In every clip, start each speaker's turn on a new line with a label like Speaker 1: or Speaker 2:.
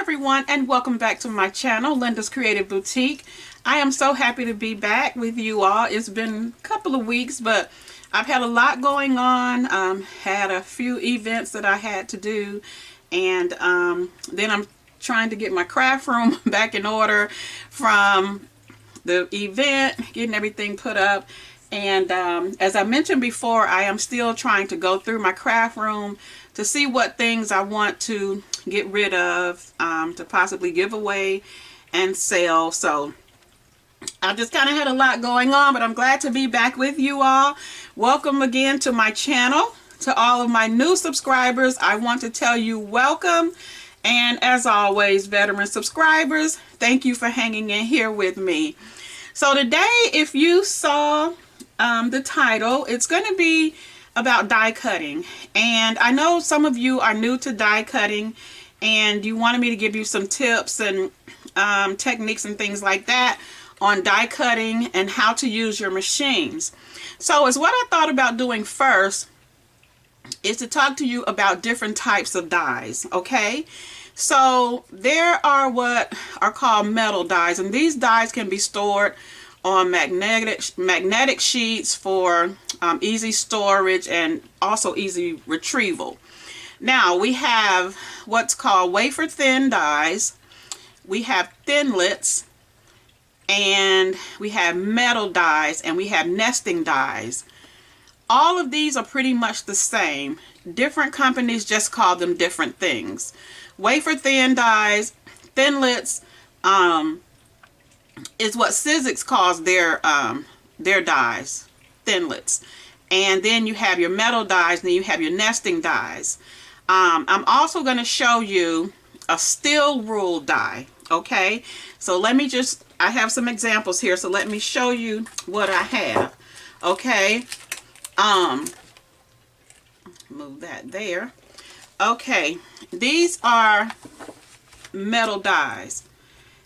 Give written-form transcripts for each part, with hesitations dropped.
Speaker 1: everyone, and welcome back to my channel, Linda's Creative Boutique. I am so happy to be back with you all. It's been a couple of weeks, but I've had a lot going on. Had a few events that I had to do, and then I'm trying to get my craft room back in order from the event, getting everything put up. And as I mentioned before, I am still trying to go through my craft room to see what things I want to get rid of, to possibly give away and sell. So I just kind of had a lot going on, but I'm glad to be back with you all. Welcome again to my channel. To all of my new subscribers, I want to tell you welcome. And as always, veteran subscribers, thank you for hanging in here with me. So today, if you saw the title, it's going to be about die cutting. And I know some of you are new to die cutting and you wanted me to give you some tips and techniques and things like that on die cutting and how to use your machines. So is what I thought about doing first is to talk to you about different types of dies. Okay, so there are what are called metal dies, and these dies can be stored on magnetic sheets for easy storage and also easy retrieval. Now we have what's called wafer thin dies, we have thinlits, and we have metal dies, and we have nesting dies. All of these are pretty much the same. Different companies just call them different things. Wafer thin dies, thinlits, is what Sizzix calls their dies, thinlits. And then you have your metal dies, and then you have your nesting dies. I'm also going to show you a steel rule die. Okay, so let me just, I have some examples here, so let me show you what I have. Okay, move that there. Okay, these are metal dies.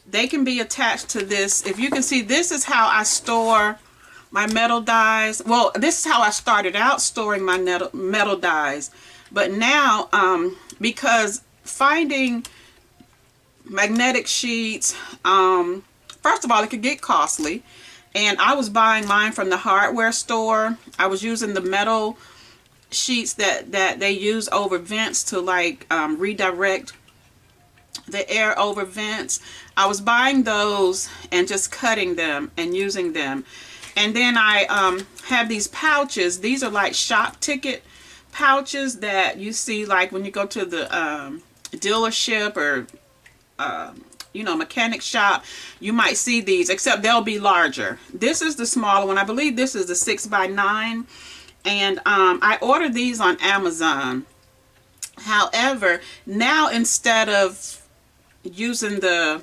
Speaker 1: They can be attached to this. If you can see, this is how I store my metal dies. Well, this is how I started out storing my metal dies. But now, because finding magnetic sheets, first of all, it could get costly. And I was buying mine from the hardware store. I was using the metal sheets that they use over vents to like redirect the air over vents. I was buying those and just cutting them and using them. And then I have these pouches. These are like shop ticket pouches that you see like when you go to the dealership or you know, mechanic shop. You might see these, except they'll be larger. This is the smaller one. I believe this is the 6x9, and I ordered these on Amazon. However, now instead of using the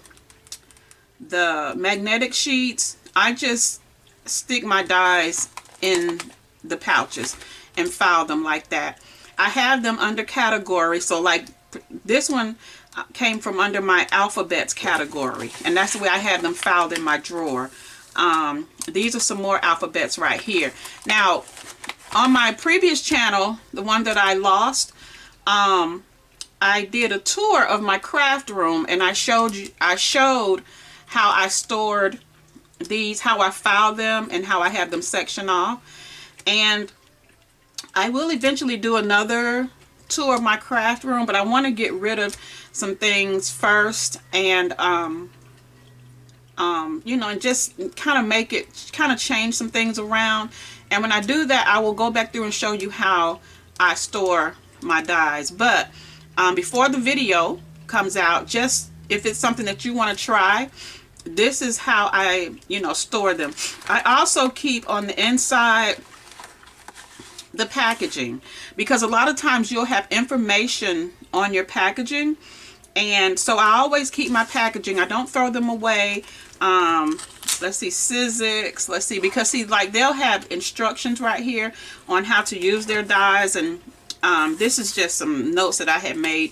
Speaker 1: magnetic sheets, I just stick my dies in the pouches and file them like that. I have them under category, so like this one came from under my alphabets category, and that's the way I had them filed in my drawer. These are some more alphabets right here. Now on my previous channel, the one that I lost, I did a tour of my craft room, and I showed how I stored these, how I filed them, and how I have them sectioned off. And I will eventually do another tour of my craft room, but I want to get rid of some things first, and you know, and just kind of make it, kind of change some things around. And when I do that, I will go back through and show you how I store my dies. But before the video comes out, just if it's something that you want to try, this is how I, you know, store them. I also keep on the inside the packaging, because a lot of times you'll have information on your packaging, and so I always keep my packaging. I don't throw them away. Let's see, Sizzix, let's see, because see, like they'll have instructions right here on how to use their dies, and this is just some notes that I had made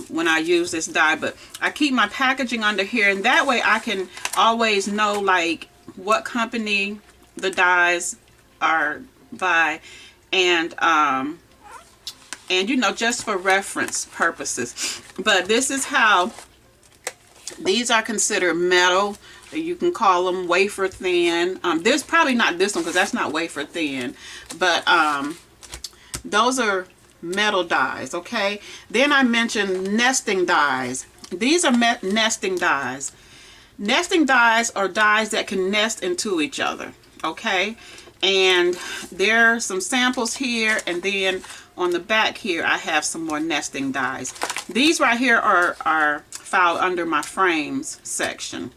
Speaker 1: when I use this die. But I keep my packaging under here, and that way I can always know like what company the dies are by, and you know, just for reference purposes. But this is how These are considered metal. You can call them wafer thin. There's probably not this one because that's not wafer thin, but those are metal dies. Okay, then I mentioned nesting dies. These are nesting dies. Nesting dies are dies that can nest into each other. Okay, and there are some samples here, and then on the back here I have some more nesting dies. These right here are filed under my frames section.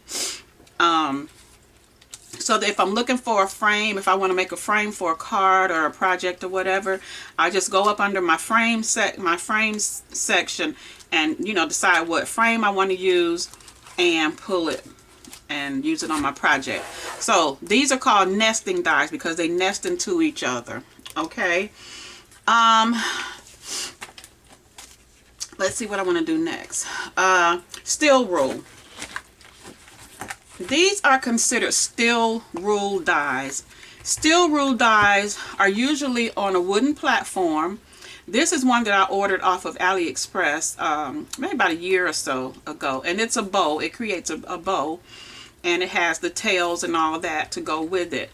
Speaker 1: So that if I'm looking for a frame, if I want to make a frame for a card or a project or whatever, I just go up under my frames section and, you know, decide what frame I want to use and pull it and use it on my project. So these are called nesting dies because they nest into each other. Okay. Let's see what I want to do next. Steel rule. These are considered steel rule dies. Steel rule dies are usually on a wooden platform. This is one that I ordered off of AliExpress maybe about a year or so ago. And it's a bow. It creates a bow. And it has the tails and all of that to go with it.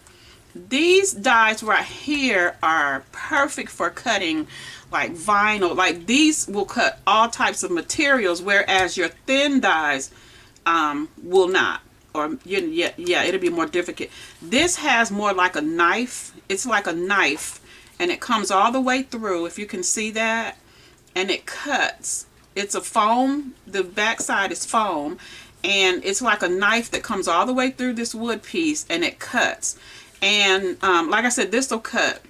Speaker 1: These dies right here are perfect for cutting like vinyl. Like these will cut all types of materials, whereas your thin dies will not. Or yeah, it'll be more difficult. This has more like a knife. It's like a knife, and it comes all the way through, if you can see that, and it cuts. It's a foam. The back side is foam, and it's like a knife that comes all the way through this wood piece, and it cuts. And like I said, this will cut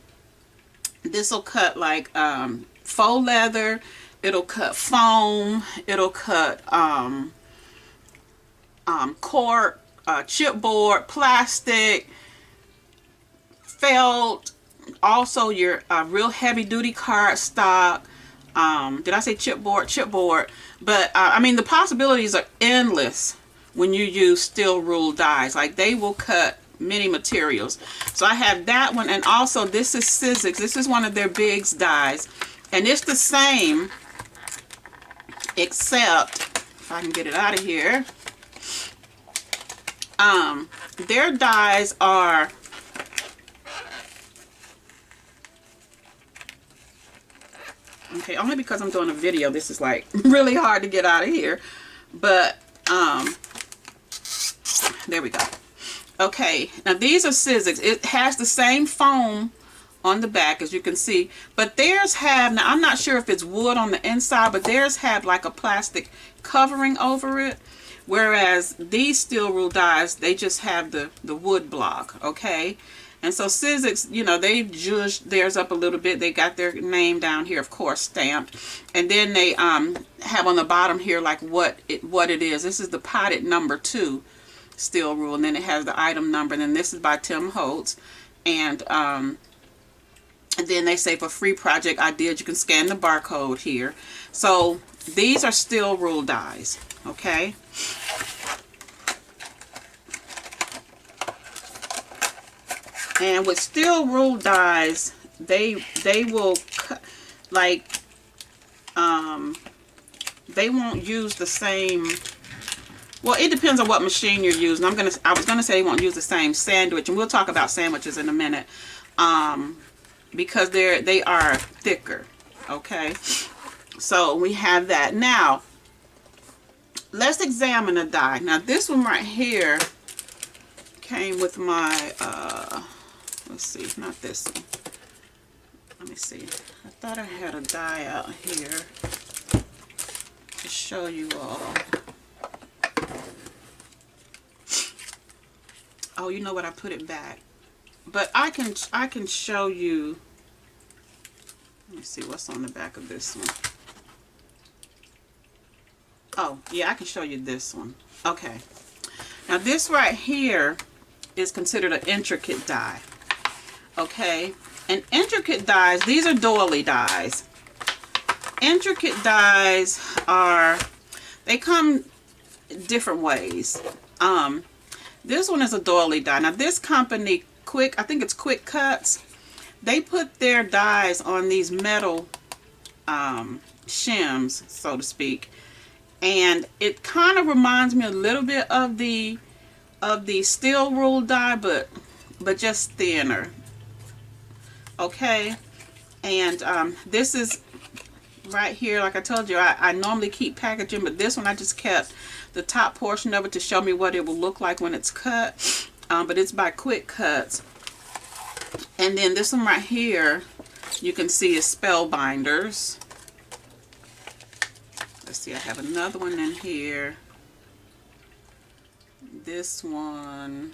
Speaker 1: like faux leather. It'll cut foam. It'll cut cork, chipboard, plastic, felt, also your real heavy duty cardstock. Did I say chipboard? Chipboard. But I mean, the possibilities are endless when you use steel rule dies. Like they will cut many materials. So I have that one, and also this is Sizzix. This is one of their Biggs dies, and it's the same, except if I can get it out of here. Their dies are okay, only because I'm doing a video. This is like really hard to get out of here, but there we go. Okay, now these are Sizzix. It has the same foam on the back, as you can see, but theirs have, now I'm not sure if it's wood on the inside, but theirs have like a plastic covering over it. Whereas these steel rule dies, they just have the wood block, okay? And so Sizzix, you know, they've zhuzhed theirs up a little bit. They got their name down here, of course, stamped. And then they have on the bottom here like what it is. This is the potted number 2 steel rule, and then it has the item number. And then this is by Tim Holtz. And then they say for free project ideas, you can scan the barcode here. So these are steel rule dies, okay? And with steel rule dies, they will cut, like they won't use the same. Well, it depends on what machine you're using. I was gonna say they won't use the same sandwich, and we'll talk about sandwiches in a minute, because they are thicker. Okay, so we have that. Now let's examine a die. Now this one right here came with my let's see, not this one. Let me see. I thought I had a die out here to show you all. Oh, you know what? I put it back. But I can show you. Let me see what's on the back of this one. Oh, yeah, I can show you this one. Okay. Now this right here is considered an intricate die. Okay, and intricate dies, these are doily dies. Intricate dies are, they come different ways. This one is a doily die. Now this company, I think it's Quick Cuts, they put their dies on these metal shims, so to speak, and it kind of reminds me a little bit of the steel rule die, but just thinner. Okay, and this is right here, like I told you, I normally keep packaging, but this one I just kept the top portion of it to show me what it will look like when it's cut. But it's by Quick Cuts. And then this one right here, you can see is Spellbinders. Let's see, I have another one in here. This one,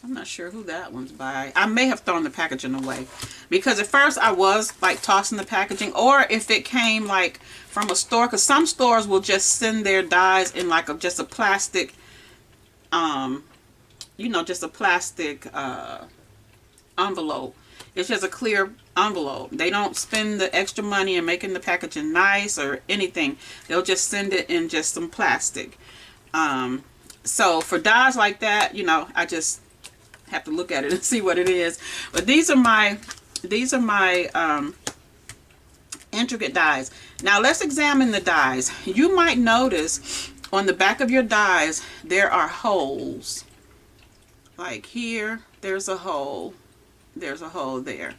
Speaker 1: I'm not sure who that one's by. I may have thrown the packaging away, because at first I was like tossing the packaging, or if it came like from a store, because some stores will just send their dies in like just a plastic, you know, just a plastic envelope. It's just a clear envelope. They don't spend the extra money in making the packaging nice or anything. They'll just send it in just some plastic. So for dies like that, you know, I just have to look at it and see what it is. But these are my intricate dies. Now let's examine the dies. You might notice on the back of your dies there are holes. Like here, there's a hole. There's a hole there.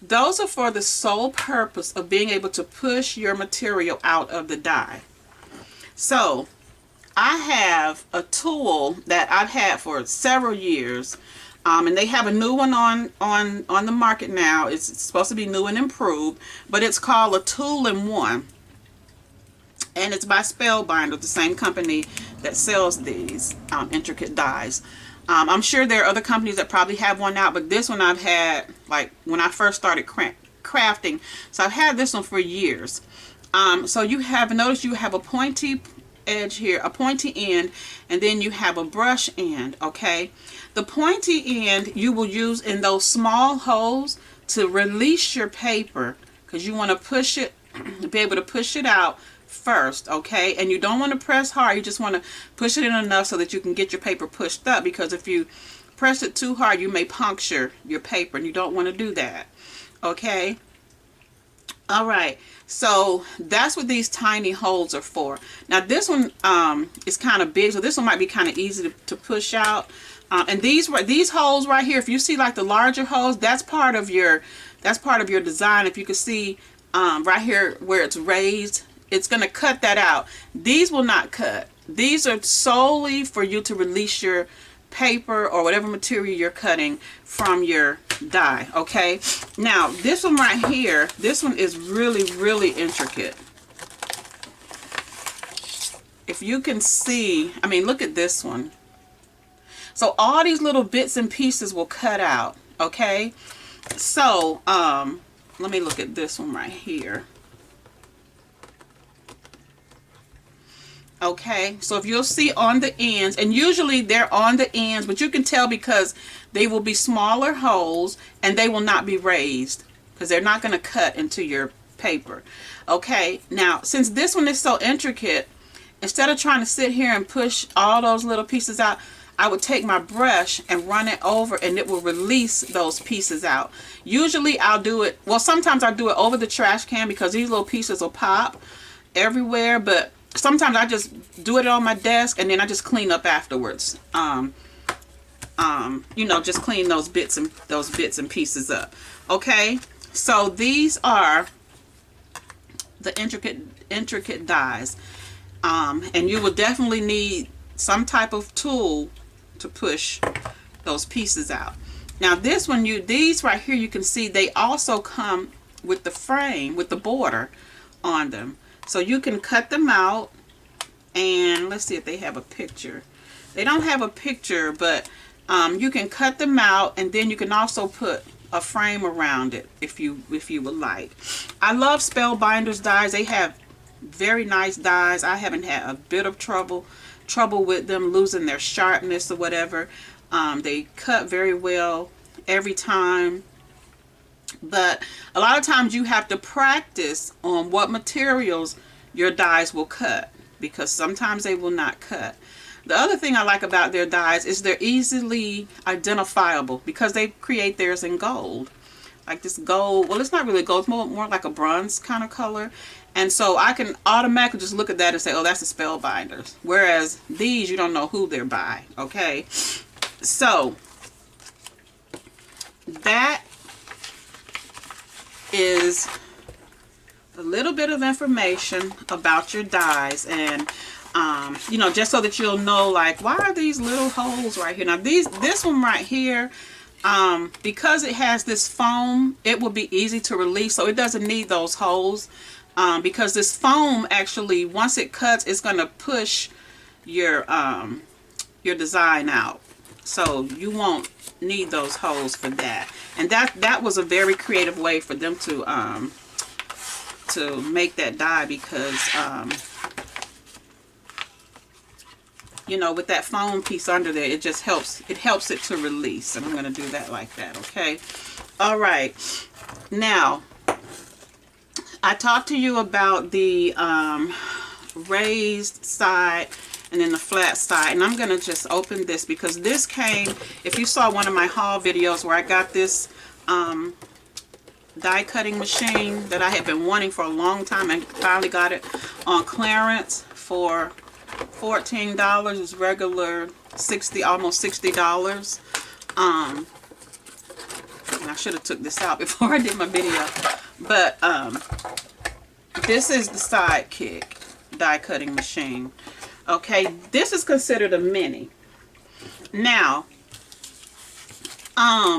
Speaker 1: Those are for the sole purpose of being able to push your material out of the die. So I have a tool that I've had for several years, and they have a new one on the market now. It's supposed to be new and improved, but it's called a Tool-in-One, and it's by Spellbinder, the same company that sells these intricate dies. I'm sure there are other companies that probably have one out, but this one I've had like when I first started crafting. So I've had this one for years. So you have, notice you have a pointy edge here, a pointy end, and then you have a brush end. Okay, the pointy end you will use in those small holes to release your paper, because you want to push it, be able to push it out first. Okay, and you don't want to press hard, you just want to push it in enough so that you can get your paper pushed up, because if you press it too hard you may puncture your paper, and you don't want to do that. Okay, all right, so that's what these tiny holes are for. Now this one is kind of big, so this one might be kind of easy to push out. And these holes right here, if you see like the larger holes, that's part of your design. If you can see right here where it's raised, it's going to cut that out. These will not cut. These are solely for you to release your paper or whatever material you're cutting from your die. Okay, now this one right here, this one is really, really intricate. If you can see, I mean, look at this one. So all these little bits and pieces will cut out. Okay, so let me look at this one right here. Okay, so if you'll see on the ends, and usually they're on the ends, but you can tell because they will be smaller holes and they will not be raised because they're not going to cut into your paper. Okay, now since this one is so intricate, instead of trying to sit here and push all those little pieces out, I would take my brush and run it over, and it will release those pieces out. Usually I'll do it, well, sometimes I'll do it over the trash can because these little pieces will pop everywhere, but sometimes I just do it on my desk and then I just clean up afterwards. You know, just clean those bits and pieces up. Okay, so these are the intricate dies, and you will definitely need some type of tool to push those pieces out. Now this one, these right here, you can see they also come with the frame, with the border on them. So you can cut them out, and let's see if they have a picture. They don't have a picture, but you can cut them out, and then you can also put a frame around it if you would like. I love Spellbinder's dies. They have very nice dies. I haven't had a bit of trouble with them losing their sharpness or whatever. They cut very well every time. But a lot of times you have to practice on what materials your dies will cut, because sometimes they will not cut. The other thing I like about their dies is they're easily identifiable because they create theirs in gold. like this gold. Well, it's not really gold. It's more like a bronze kind of color. And so I can automatically just look at that and say, oh, that's the Spellbinders. Whereas these, you don't know who they're by. Okay. So that is a little bit of information about your dies, and you know, just so that you'll know, like, why are these little holes right here? Now this one right here, because it has this foam, it will be easy to release, so it doesn't need those holes, because this foam actually, once it cuts, it's going to push your design out, so you won't need those holes for that. And that was a very creative way for them to make that die, because you know, with that foam piece under there, it just helps it to release. And I'm going to do that like that. Okay. All right. Now, I talked to you about the raised side and then the flat side, and I'm going to just open this because this came, if you saw one of my haul videos where I got this die cutting machine that I had been wanting for a long time, and finally got it on clearance for $14. It's regular almost $60. And I should have took this out before I did my video, but this is the Sidekick die cutting machine. Okay, this is considered a mini. Now, let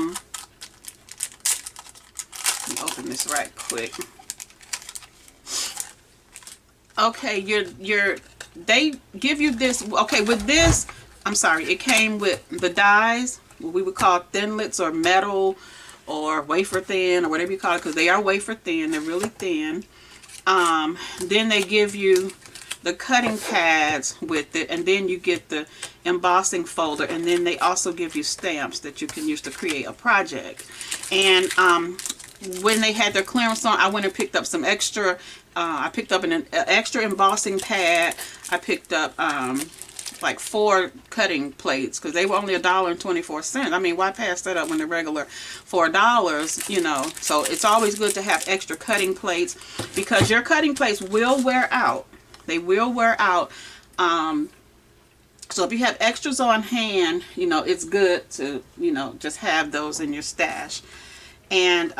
Speaker 1: me open this right quick. Okay, they give you this. Okay, with this, I'm sorry, it came with the dies, what we would call thinlits or metal or wafer thin or whatever you call it, because they are wafer thin. They're really thin. Then they give you the cutting pads with it, and then you get the embossing folder, and then they also give you stamps that you can use to create a project. And when they had their clearance on, I went and picked up some extra. I picked up an extra embossing pad. I picked up like 4 cutting plates because they were only $1.24. I mean, why pass that up when they're regular $4, you know? So it's always good to have extra cutting plates, because your cutting plates will wear out. They will wear out. So if you have extras on hand, you know, it's good to, you know, just have those in your stash. And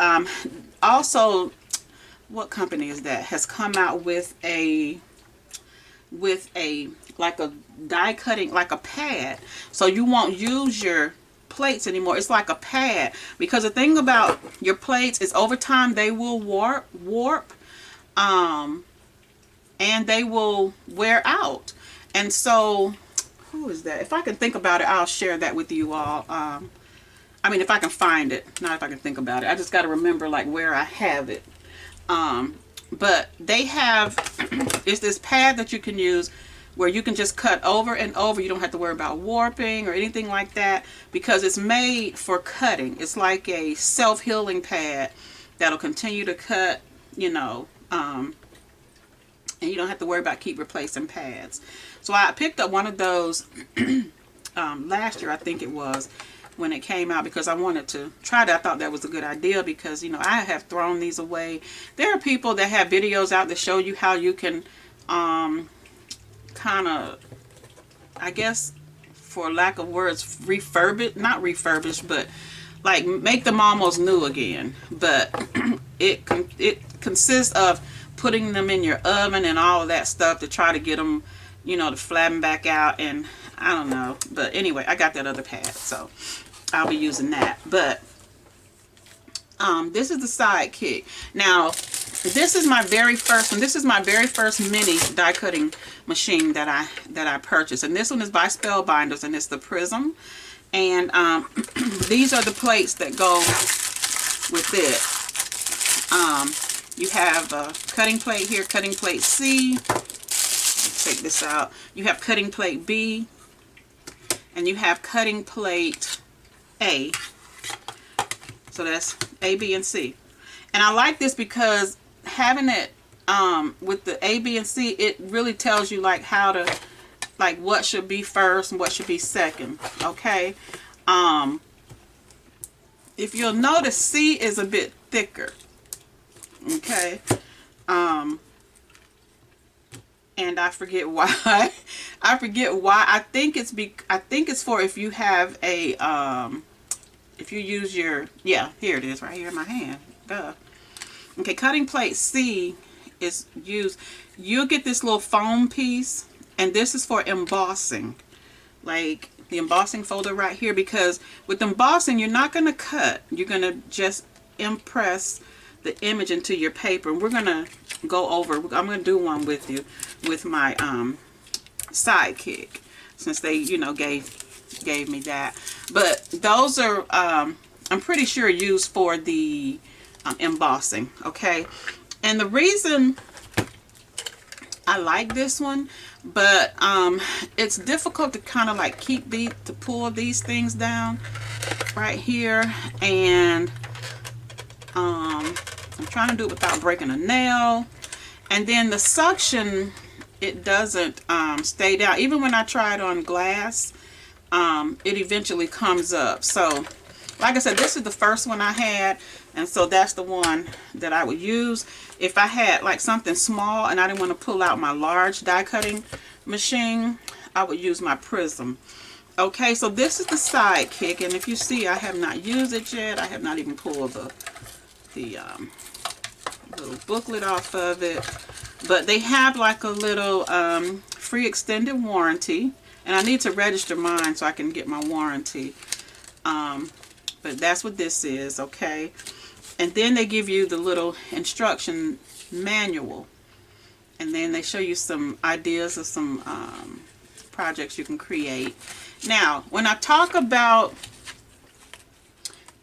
Speaker 1: also, what company is that, has come out with a like a die cutting, like a pad, so you won't use your plates anymore. It's like a pad, because the thing about your plates is over time they will warp and they will wear out. And so, who is that? If I can think about it, I'll share that with you all. I mean, if I can find it, not if I can think about it. I just got to remember like where I have it. But they have, it's this pad that you can use where you can just cut over and over. You don't have to worry about warping or anything like that, because it's made for cutting. It's like a self-healing pad that'll continue to cut, you know, and you don't have to worry about keep replacing pads. So I picked up one of those last year, I think it was, when it came out, because I wanted to try it. I thought that was a good idea, because, you know, I have thrown these away. There are people that have videos out that show you how you can kind of, I guess, for lack of words, refurbish, not refurbish, but like make them almost new again. But it consists of putting them in your oven and all of that stuff to try to get them, you know, to flatten back out. And I don't know, but anyway, I got that other pad, so I'll be using that. But this is the Sidekick. Now, this is my very first one. This is my very first mini die cutting machine that I purchased, and this one is by Spellbinders, and it's the Prism. And these are the plates that go with it. You have a cutting plate here, cutting plate C. Take this out. You have cutting plate B, and you have cutting plate A. So that's A, B, and C. And I like this because having it with the A, B, and C, it really tells you like how to, like what should be first and what should be second. Okay. If you'll notice, C is a bit thicker. Okay. And I forget why. I forget why. I think it's for if you have a if you use your, yeah, here it is right here in my hand. Duh. Okay, cutting plate C is used. You'll get this little foam piece, and this is for embossing. Like the embossing folder right here, because with embossing you're not going to cut. You're going to just impress the image into your paper. And we're going to go over, I'm going to do one with you with my Sidekick, since they, you know, gave me that. But those are I'm pretty sure used for the embossing. Okay, and the reason I like this one, but it's difficult to kind of like to pull these things down right here, and I'm trying to do it without breaking a nail. And then the suction, it doesn't stay down. Even when I try it on glass, it eventually comes up. So like I said, this is the first one I had, and so that's the one that I would use. If I had like something small and I didn't want to pull out my large die cutting machine, I would use my Prism. Okay, so this is the Sidekick, and if you see, I have not used it yet. I have not even pulled the little booklet off of it. But they have like a little free extended warranty, and I need to register mine so I can get my warranty. But that's what this is, okay? And then they give you the little instruction manual, and then they show you some ideas of some projects you can create. Now, when I talk about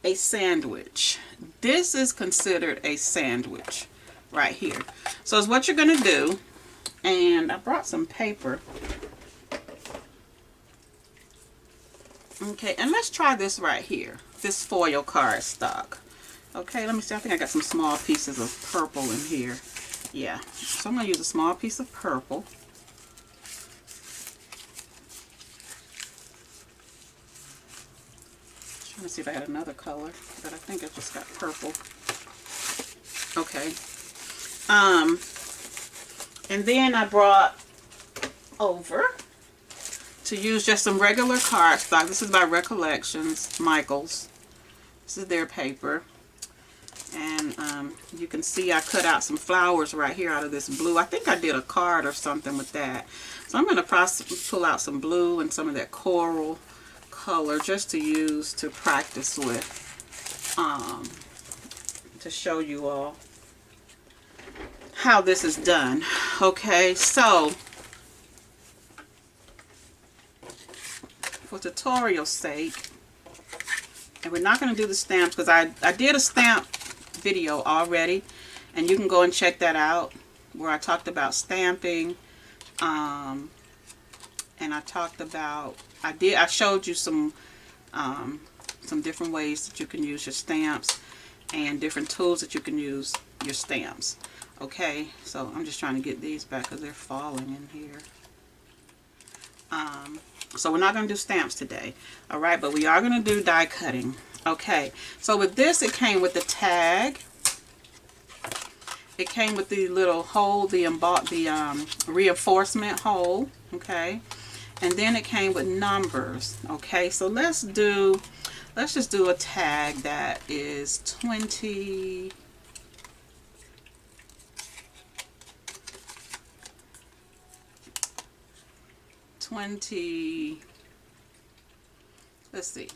Speaker 1: a sandwich, this is considered a sandwich right here. So it's what you're going to do, and I brought some paper. Okay, and let's try this right here, this foil cardstock. Okay, let me see. I think I got some small pieces of purple in here. Yeah, so I'm going to use a small piece of purple. Trying to see if I had another color, but I think I just got purple. Okay. And then I brought over to use just some regular cardstock. This is by Recollections, Michaels. This is their paper. And you can see I cut out some flowers right here out of this blue. I think I did a card or something with that. So I'm going to pull out some blue and some of that coral color just to use to practice with, to show you all how this is done. Okay, so for tutorial's sake, and we're not going to do the stamps because I did a stamp video already, and you can go and check that out where I talked about stamping, and I talked about, I showed you some different ways that you can use your stamps and different tools that you can use your stamps. Okay, so I'm just trying to get these back because they're falling in here. So we're not going to do stamps today, all right, but we are going to do die cutting. Okay, so with this, it came with the tag. It came with the little hole, the reinforcement hole. Okay, and then it came with numbers. Okay, so let's just do a tag that is 20. Let's see.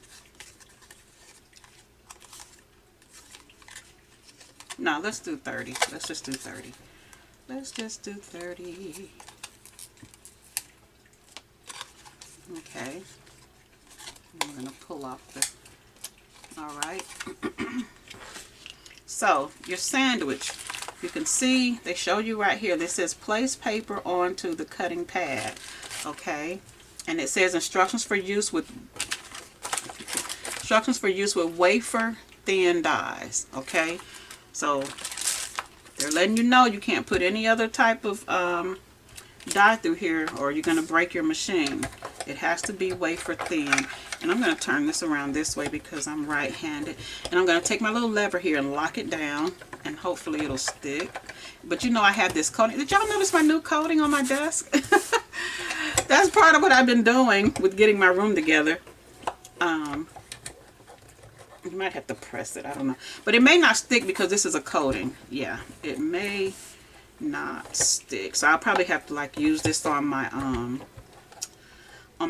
Speaker 1: No, let's do 30. Let's just do 30. Let's just do 30. Okay. I'm going to pull off the... Alright. So, your sandwich. You can see, they show you right here. This says place paper onto the cutting pad. Okay. And it says instructions for use with wafer thin dies. Okay. So they're letting you know you can't put any other type of die through here or you're going to break your machine. It has to be wafer thin. And I'm going to turn this around this way because I'm right-handed. And I'm going to take my little lever here and lock it down. And hopefully it'll stick. But you know I have this coating. Did y'all notice my new coating on my desk? That's part of what I've been doing with getting my room together. You might have to press it. I don't know. But it may not stick because this is a coating. Yeah, it may not stick. So I'll probably have to like use this on my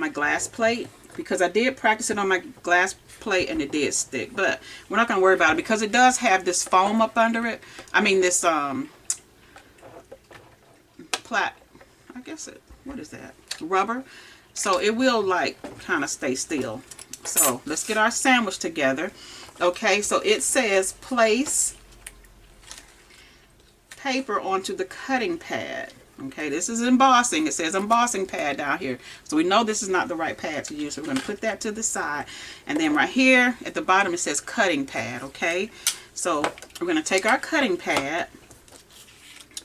Speaker 1: glass plate, because I did practice it on my glass plate and it did stick. But we're not going to worry about it because it does have this foam up under it. I mean this I guess it, what is that? Rubber. So it will like kind of stay still. So let's get our sandwich together. Okay, so it says place paper onto the cutting pad. Okay, this is embossing. It says embossing pad down here. So we know this is not the right pad to use. So we're going to put that to the side. And then right here at the bottom it says cutting pad. Okay, so we're going to take our cutting pad.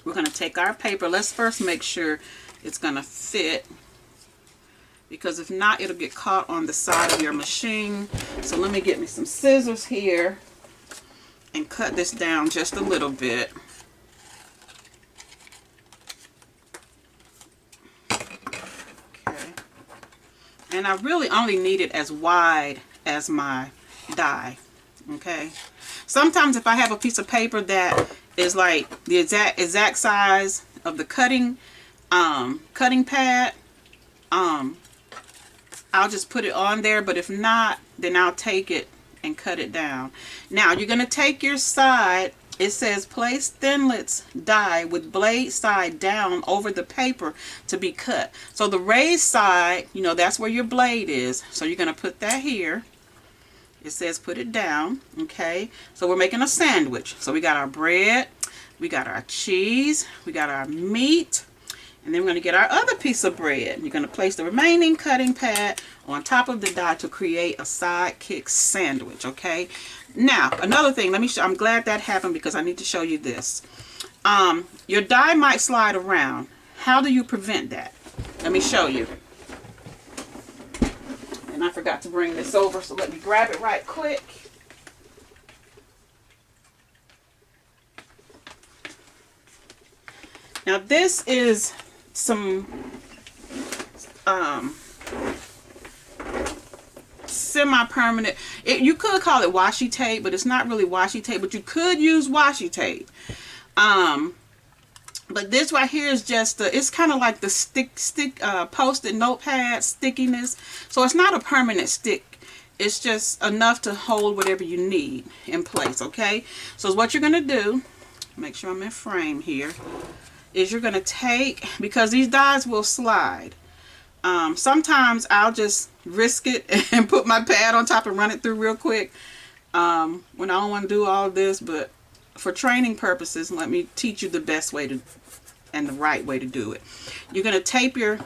Speaker 1: We're going to take our paper. Let's first make sure it's going to fit, because if not, it'll get caught on the side of your machine. So let me get me some scissors here and cut this down just a little bit. Okay. And I really only need it as wide as my die. Okay. Sometimes if I have a piece of paper that is like the exact size of the cutting pad, I'll just put it on there. But if not, then I'll take it and cut it down. Now you're going to take your side. It says place thinlits die with blade side down over the paper to be cut. So the raised side, you know, that's where your blade is. So you're going to put that here. It says put it down. Okay, so we're making a sandwich. So we got our bread, we got our cheese, we got our meat. And then we're going to get our other piece of bread. You're going to place the remaining cutting pad on top of the die to create a sidekick sandwich, okay? Now, another thing, let me show, I'm glad that happened because I need to show you this. Your die might slide around. How do you prevent that? Let me show you. And I forgot to bring this over, so let me grab it right quick. Now this is some semi-permanent, you could call it washi tape, but it's not really washi tape, but you could use washi tape. But this right here is just it's kind of like the post-it notepad stickiness. So it's not a permanent stick. It's just enough to hold whatever you need in place, okay? So what you're going to do, make sure I'm in frame here, is you're going to take, because these dies will slide. Sometimes I'll just risk it and put my pad on top and run it through real quick when I don't want to do all this. But for training purposes, let me teach you the best way to and the right way to do it. You're going to tape your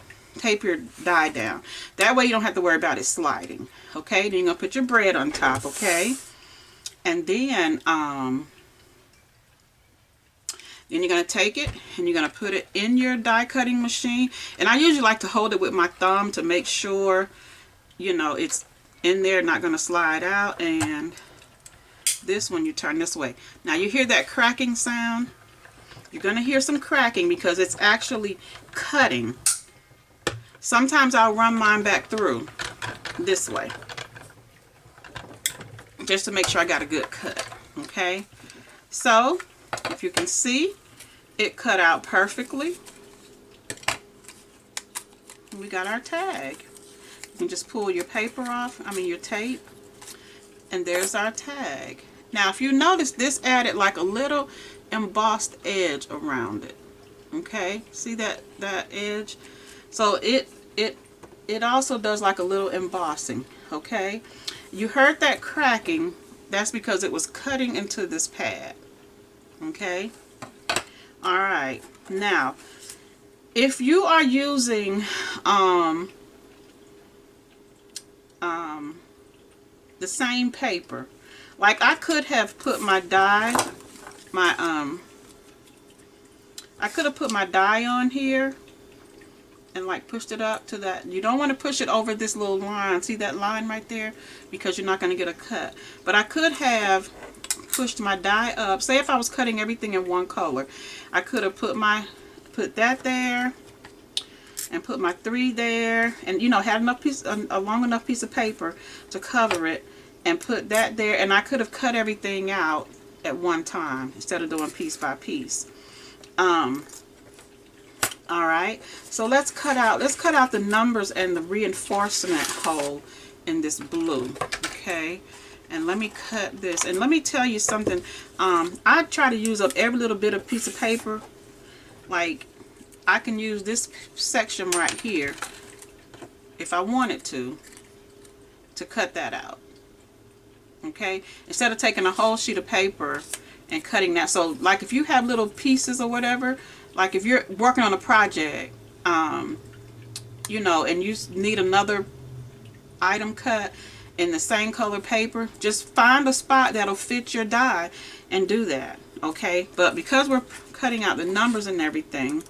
Speaker 1: die down. That way you don't have to worry about it sliding. Okay, then you're going to put your bread on top, okay? And then you're going to take it and you're going to put it in your die cutting machine. And I usually like to hold it with my thumb to make sure, you know, it's in there, not going to slide out. And this one, you turn this way. Now you hear that cracking sound? You're going to hear some cracking because it's actually cutting. Sometimes I'll run mine back through this way just to make sure I got a good cut. Okay, so if you can see, it cut out perfectly. We got our tag. You can just pull your paper off, your tape, and there's our tag. Now if you notice, this added like a little embossed edge around it. Okay, see that edge? So it also does like a little embossing. Okay, you heard that cracking. That's because it was cutting into this pad. Okay, all right. Now if you are using the same paper, like I could have put my die, I could have put my die on here and like pushed it up to that. You don't want to push it over this little line. See that line right there? Because you're not going to get a cut. But I could have pushed my die up. Say if I was cutting everything in one color, I could have put that there and put my 3 there, and you know, had enough a long enough piece of paper to cover it, and put that there, and I could have cut everything out at one time instead of doing piece by piece. Alright, so let's cut out the numbers and the reinforcement hole in this blue. Okay, and let me cut this, and let me tell you something. I try to use up every little bit of piece of paper. Like, I can use this section right here if I wanted to cut that out. Okay, instead of taking a whole sheet of paper and cutting that. So like if you have little pieces or whatever, like if you're working on a project, you know, and you need another item cut in the same color paper, just find a spot that'll fit your die and do that. Okay, but because we're cutting out the numbers and everything,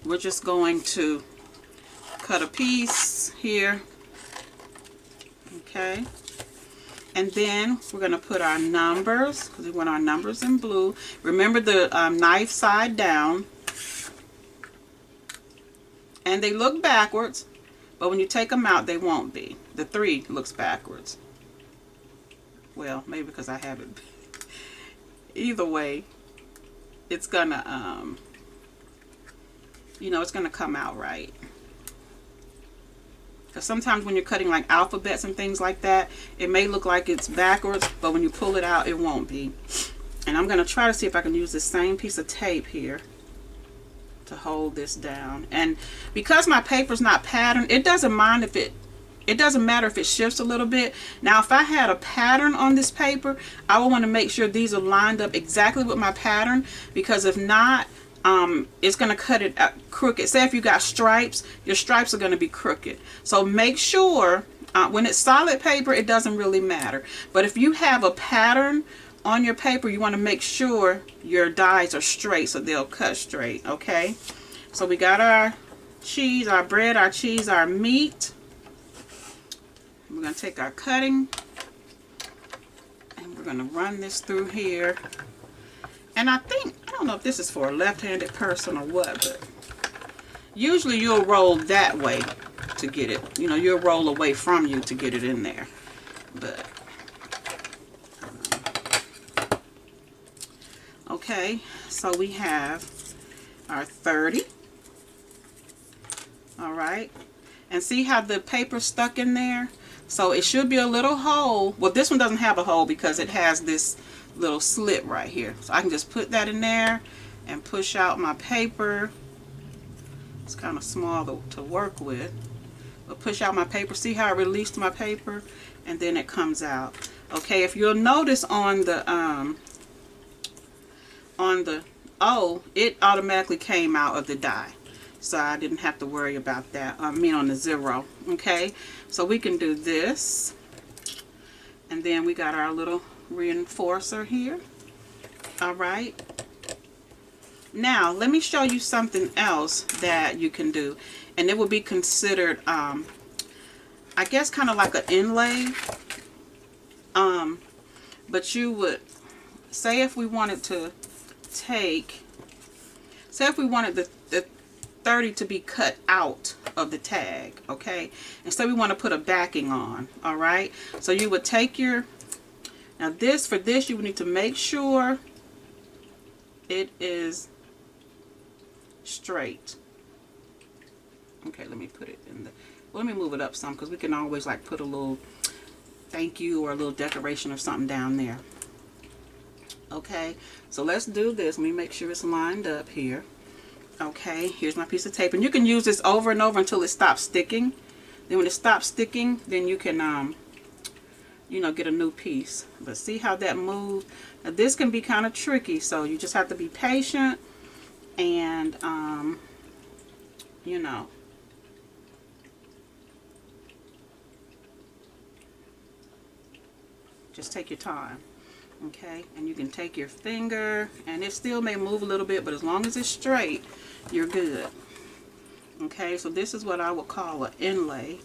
Speaker 1: we're just going to cut a piece here. Okay, and then we're going to put our numbers, because we want our numbers in blue. Remember the knife side down, and they look backwards, but when you take them out they won't be. The 3 looks backwards. Well, maybe because I have it. Either way, it's gonna you know, it's gonna come out right. Because sometimes when you're cutting like alphabets and things like that, it may look like it's backwards, but when you pull it out, it won't be. And I'm going to try to see if I can use the same piece of tape here to hold this down. And because my paper's not patterned, it doesn't mind if it doesn't matter if it shifts a little bit. Now, if I had a pattern on this paper, I would want to make sure these are lined up exactly with my pattern, because if not, it's going to cut it crooked. Say if you got stripes, your stripes are going to be crooked. So make sure when it's solid paper, it doesn't really matter. But if you have a pattern on your paper, you want to make sure your dies are straight so they'll cut straight. Okay, so we got our cheese, our bread, our cheese, our meat. We're going to take our cutting and we're going to run this through here. And I don't know if this is for a left-handed person or what, but usually you'll roll that way to get it. You know, you'll roll away from you to get it in there. But, okay, so we have our 30. All right. And see how the paper's stuck in there? So it should be a little hole. Well, this one doesn't have a hole because it has this little slit right here. So I can just put that in there and push out my paper. It's kind of small to work with, but push out my paper. See how I released my paper, and then it comes out. Okay, if you'll notice on the O, it automatically came out of the die, so I didn't have to worry about that. I mean on the 0. Okay, so we can do this, and then we got our little reinforcer here. All right, now let me show you something else that you can do, and it will be considered I guess kind of like an inlay, but you would say if we wanted to take, say if we wanted the 30 to be cut out of the tag, okay, and so we want to put a backing on. All right, so you would take your, now this, for this you would need to make sure it is straight. Okay, let me put it in the, well, let me move it up some, because we can always like put a little thank you or a little decoration or something down there. Okay, so let's do this. Let me make sure it's lined up here. Okay, here's my piece of tape, and you can use this over and over until it stops sticking. Then when it stops sticking, then you can you know, get a new piece. But see how that moved? Now this can be kind of tricky, so you just have to be patient and you know, just take your time. Okay, and you can take your finger, and it still may move a little bit, but as long as it's straight, you're good. Okay, so this is what I would call an inlay.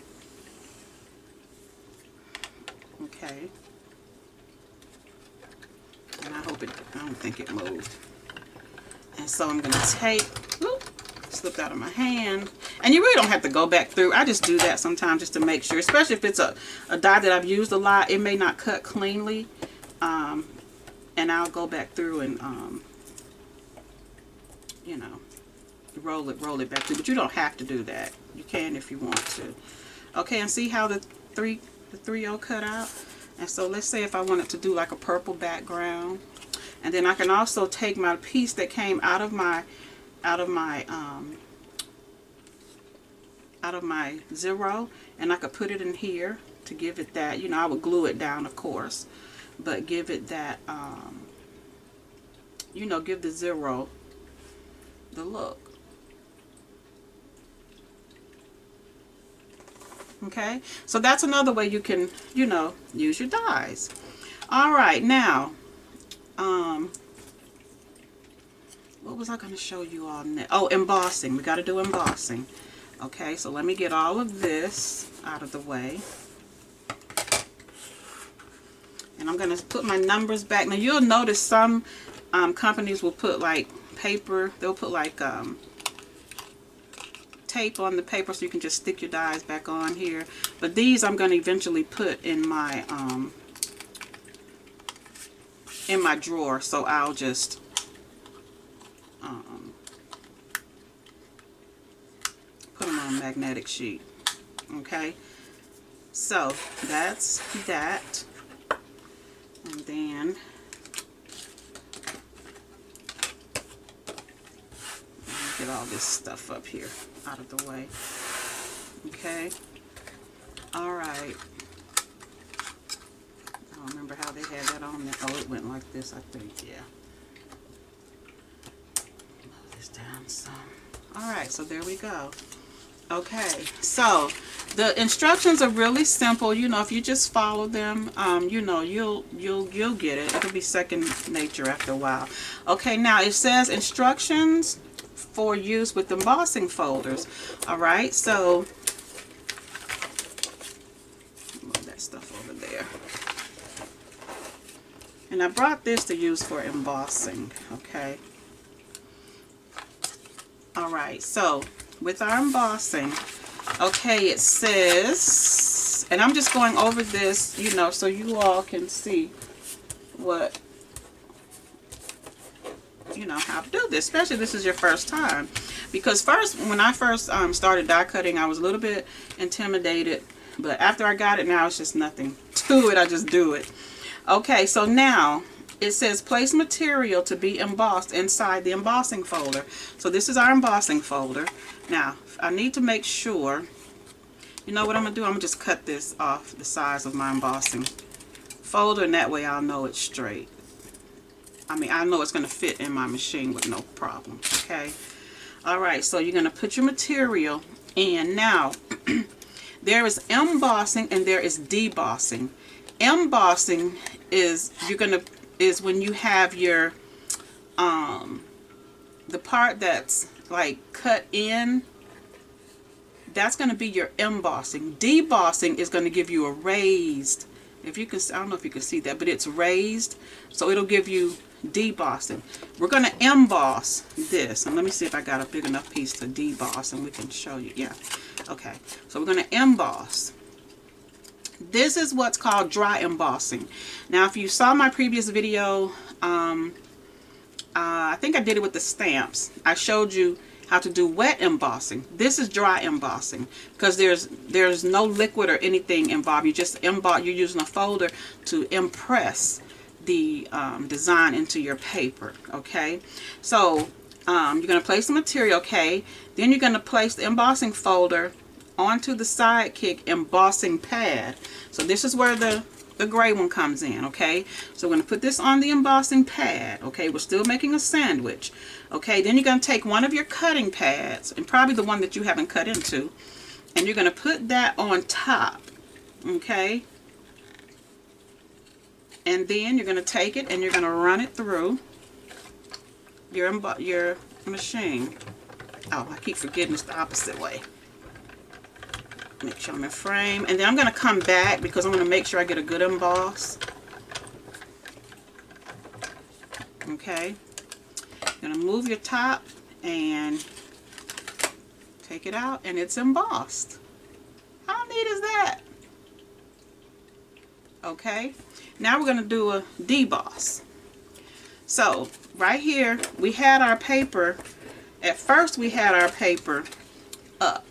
Speaker 1: Okay, and I don't think it moved. And so I'm going to take, whoop, slipped out of my hand. And you really don't have to go back through. I just do that sometimes just to make sure, especially if it's a die that I've used a lot, it may not cut cleanly. And I'll go back through and, you know, roll it back through. But you don't have to do that. You can if you want to. Okay, and see how the 3/0 cut out? And so let's say if I wanted to do like a purple background. And then I can also take my piece that came out of my 0, and I could put it in here to give it that, you know, I would glue it down, of course, but give it that, you know, give the 0 the look. Okay, so that's another way you can, you know, use your dies. All right, now, what was I going to show you all next? Oh, embossing. We got to do embossing. Okay, so let me get all of this out of the way. And I'm going to put my numbers back. Now, you'll notice some companies will put like paper. They'll put like tape on the paper so you can just stick your dies back on here. But these I'm going to eventually put in my drawer. So I'll just put them on a magnetic sheet. Okay, so that's that. And then get all this stuff up here out of the way. Okay, all right. I don't remember how they had that on there. Oh, it went like this, I think. Yeah. Move this down some. All right, so there we go. Okay, so the instructions are really simple. You know, if you just follow them, you know, you'll get it. It'll be second nature after a while. Okay, now it says instructions for use with embossing folders. All right, so move that stuff over there. And I brought this to use for embossing. Okay. All right, so with our embossing, okay, it says, and I'm just going over this, you know, so you all can see what, you know, how to do this, especially if this is your first time. Because when I first started die cutting, I was a little bit intimidated, but after I got it, now it's just nothing to it. I just do it. Okay, so now it says place material to be embossed inside the embossing folder. So this is our embossing folder. Now, I need to make sure, you know what I'm going to do? I'm going to just cut this off the size of my embossing folder, and that way I'll know it's straight. I mean, I know it's going to fit in my machine with no problem. Okay. All right, so you're going to put your material in. Now, there is embossing and there is debossing. Embossing is when you have your the part that's like cut in, that's going to be your embossing. Debossing is going to give you a raised, if you can, I don't know if you can see that, but it's raised, so it'll give you debossing. We're going to emboss this, and let me see if I got a big enough piece to deboss and we can show you. Yeah, okay, so we're going to emboss. This is what's called dry embossing. Now, if you saw my previous video, I think I did it with the stamps. I showed you how to do wet embossing. This is dry embossing because there's no liquid or anything involved. You just emboss. You're using a folder to impress the design into your paper. Okay, so you're going to place the material. Okay, then you're going to place the embossing folder onto the Sidekick embossing pad. So this is where the gray one comes in. Okay, so we're going to put this on the embossing pad. Okay, we're still making a sandwich. Okay, then you're going to take one of your cutting pads, and probably the one that you haven't cut into, and you're going to put that on top. Okay, And then you're going to take it and you're going to run it through your machine. Oh, I keep forgetting it's the opposite way. Make sure I'm in frame. And then I'm going to come back because I'm going to make sure I get a good emboss. Okay. You're going to move your top and take it out, and it's embossed. How neat is that? Okay. Now we're going to do a deboss. So right here we had our paper. At first we had our paper up.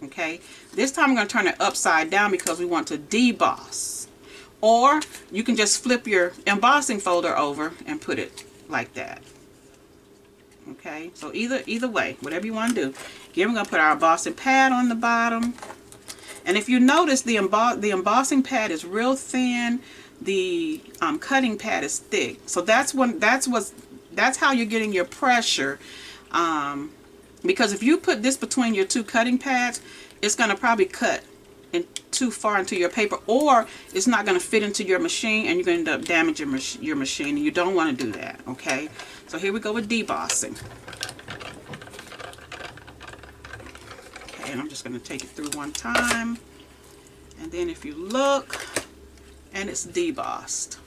Speaker 1: Okay. This time I'm going to turn it upside down because we want to deboss. Or you can just flip your embossing folder over and put it like that. Okay. So either way, whatever you want to do. Again, we're going to put our embossing pad on the bottom. And if you notice, the embossing pad is real thin. The cutting pad is thick. So that's how you're getting your pressure. Because if you put this between your two cutting pads, it's going to probably cut too far into your paper, or it's not going to fit into your machine, and you're going to end up damaging your machine, and you don't want to do that. Okay, so here we go with debossing. Okay, and I'm just going to take it through one time, and then if you look, and it's debossed.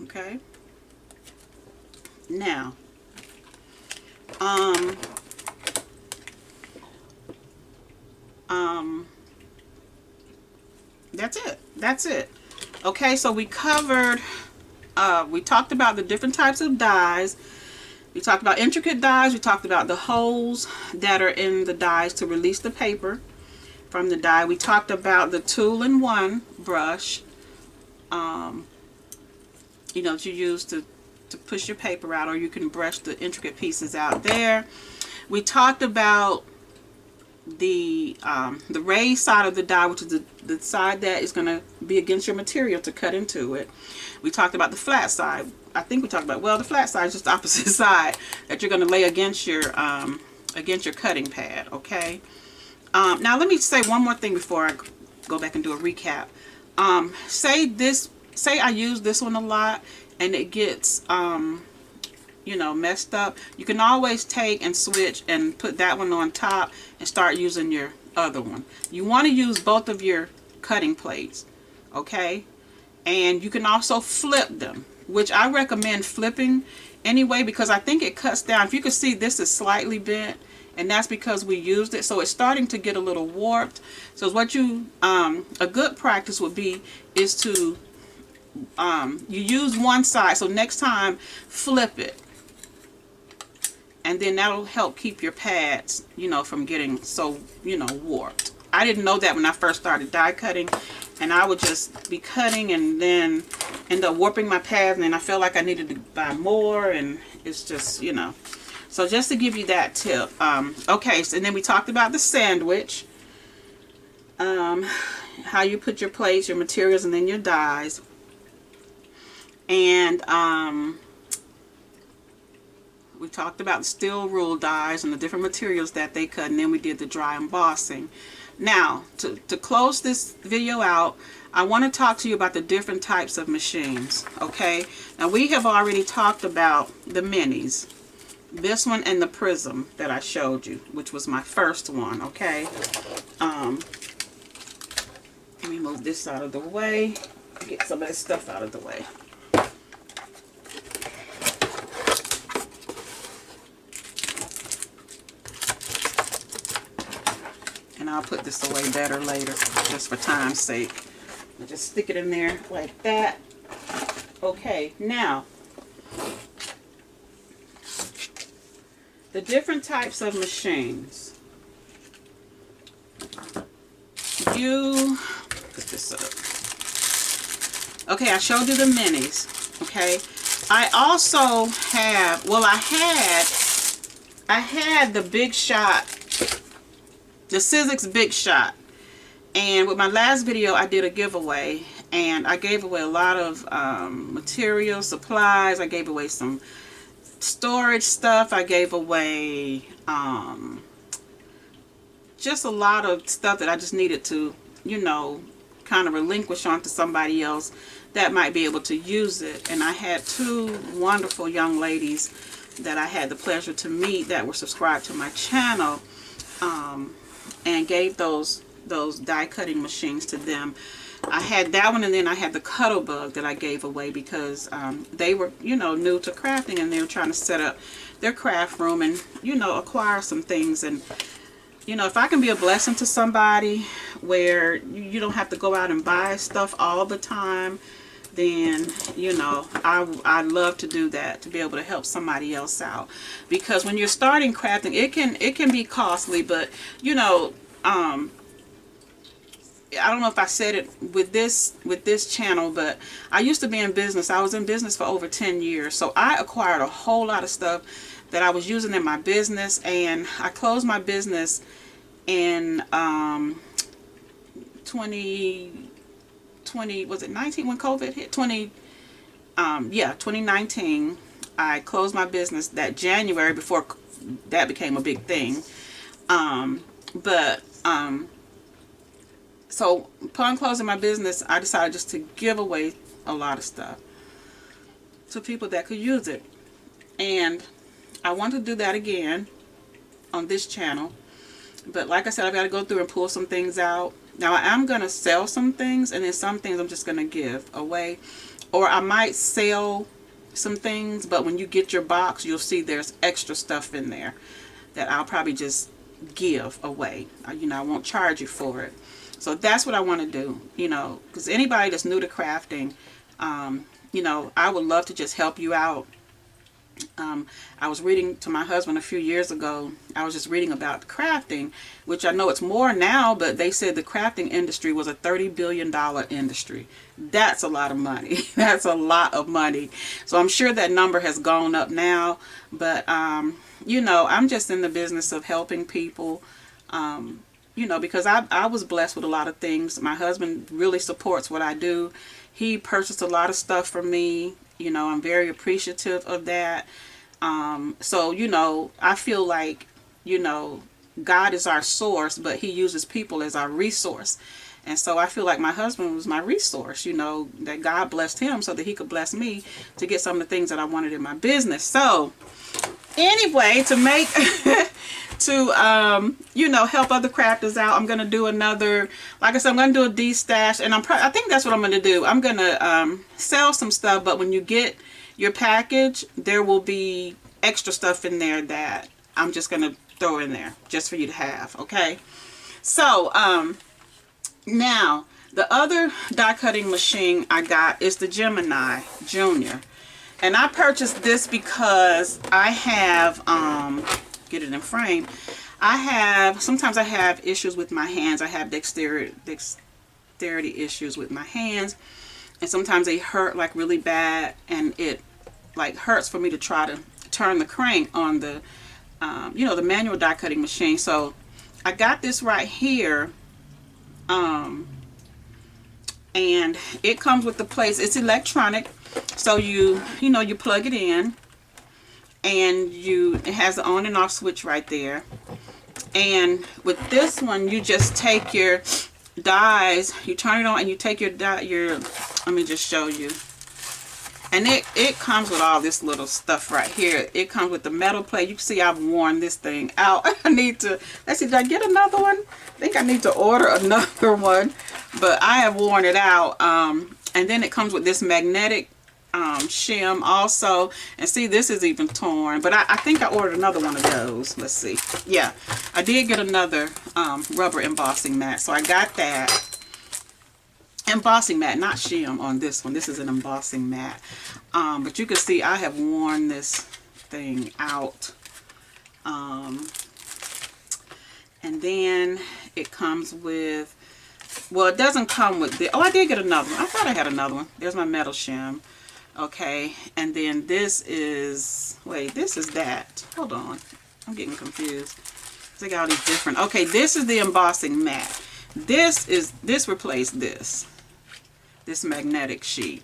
Speaker 1: Okay, now that's it. Okay, so we covered, we talked about the different types of dies. We talked about intricate dies. We talked about the holes that are in the dies to release the paper from the die. We talked about the tool-in-one brush, you know, that you use to push your paper out, or you can brush the intricate pieces out there. We talked about the raised side of the die, which is the side that is going to be against your material to cut into it. We talked about the flat side. I think we talked about, well, the flat side is just the opposite side that you're going to lay against your cutting pad. Okay. Now let me say one more thing before I go back and do a recap. Say I use this one a lot and it gets you know, messed up. You can always take and switch and put that one on top and start using your other one. You want to use both of your cutting plates, okay? And you can also flip them, which I recommend flipping anyway, because I think it cuts down. If you can see, this is slightly bent, and that's because we used it, so it's starting to get a little warped. So what you a good practice would be is to you use one side, so next time flip it, and then that'll help keep your pads, you know, from getting so, you know, warped. I didn't know that when I first started die cutting, and I would just be cutting and then end up warping my pads, and then I felt like I needed to buy more, and it's just, you know. So just to give you that tip. Okay, so, and then we talked about the sandwich, how you put your plates, your materials, and then your dies. And we talked about steel rule dies and the different materials that they cut, and then we did the dry embossing. Now, to close this video out, I want to talk to you about the different types of machines, okay? Now, we have already talked about the minis, this one and the Prism that I showed you, which was my first one, okay? Let me move this out of the way, get some of this stuff out of the way. And I'll put this away better later, just for time's sake. I'll just stick it in there like that. Okay, now, the different types of machines. You put this up. Okay, I showed you the minis. Okay, I also have, well, I had the Big Shot, the Sizzix Big Shot, and with my last video I did a giveaway, and I gave away a lot of material, supplies. I gave away some storage stuff. I gave away just a lot of stuff that I just needed to, you know, kind of relinquish onto somebody else that might be able to use it. And I had two wonderful young ladies that I had the pleasure to meet that were subscribed to my channel, and gave those die cutting machines to them. I had that one, and then I had the Cuttlebug that I gave away because they were, you know, new to crafting, and they were trying to set up their craft room and, you know, acquire some things. And, you know, if I can be a blessing to somebody where you don't have to go out and buy stuff all the time, then, you know, I love to do that, to be able to help somebody else out. Because when you're starting crafting, it can be costly, but, you know, I don't know if I said it with this channel, but I used to be in business. I was in business for over 10 years. So I acquired a whole lot of stuff that I was using in my business, and I closed my business in 2020, was it 19 when COVID hit? 2019. I closed my business that January before that became a big thing. So upon closing my business, I decided just to give away a lot of stuff to people that could use it. And I want to do that again on this channel. But like I said, I've got to go through and pull some things out. Now I am going to sell some things, and then some things I'm just going to give away. Or I might sell some things, but when you get your box, you'll see there's extra stuff in there that I'll probably just give away. You know, I won't charge you for it. So that's what I want to do, you know, because anybody that's new to crafting, you know, I would love to just help you out. I was reading to my husband a few years ago. I was just reading about crafting, which I know it's more now, but they said the crafting industry was a $30 billion industry. That's a lot of money. That's a lot of money. So I'm sure that number has gone up now, but, you know, I'm just in the business of helping people, you know, because I was blessed with a lot of things. My husband really supports what I do. He purchased a lot of stuff for me. You know, I'm very appreciative of that. So, you know, I feel like, you know, God is our source, but he uses people as our resource. And so I feel like my husband was my resource, you know, that God blessed him so that he could bless me to get some of the things that I wanted in my business. So anyway, to make... to you know, help other crafters out, I'm gonna do another, like I said, I'm gonna do a de-stash, and I think that's what I'm gonna do. I'm gonna sell some stuff, but when you get your package, there will be extra stuff in there that I'm just gonna throw in there just for you to have. Okay, so now the other die cutting machine I got is the Gemini Junior, and I purchased this because I have get it in frame. Sometimes I have issues with my hands. I have dexterity issues with my hands, and sometimes they hurt like really bad, and it like hurts for me to try to turn the crank on the you know, the manual die cutting machine. So I got this right here, and it comes with the place. It's electronic, so you know, you plug it in, and it has the on and off switch right there. And with this one, you just take your dies, you turn it on, and you take your let me just show you. And it comes with all this little stuff right here. It comes with the metal plate. You can see I've worn this thing out. I need to, let's see, did I get another one? I think I need to order another one, but I have worn it out. And then it comes with this magnetic shim also, and see, this is even torn, but I think I ordered another one of those. Let's see. Yeah, I did get another rubber embossing mat, so I got that embossing mat, not shim on this one. This is an embossing mat, but you can see I have worn this thing out. And then it comes with, well, it doesn't come with the, oh, I did get another one. I thought I had another one. There's my metal shim. Okay, and then this is, wait, this is that. Hold on, I'm getting confused. I got all these different, okay, this is the embossing mat. This replaced this magnetic sheet.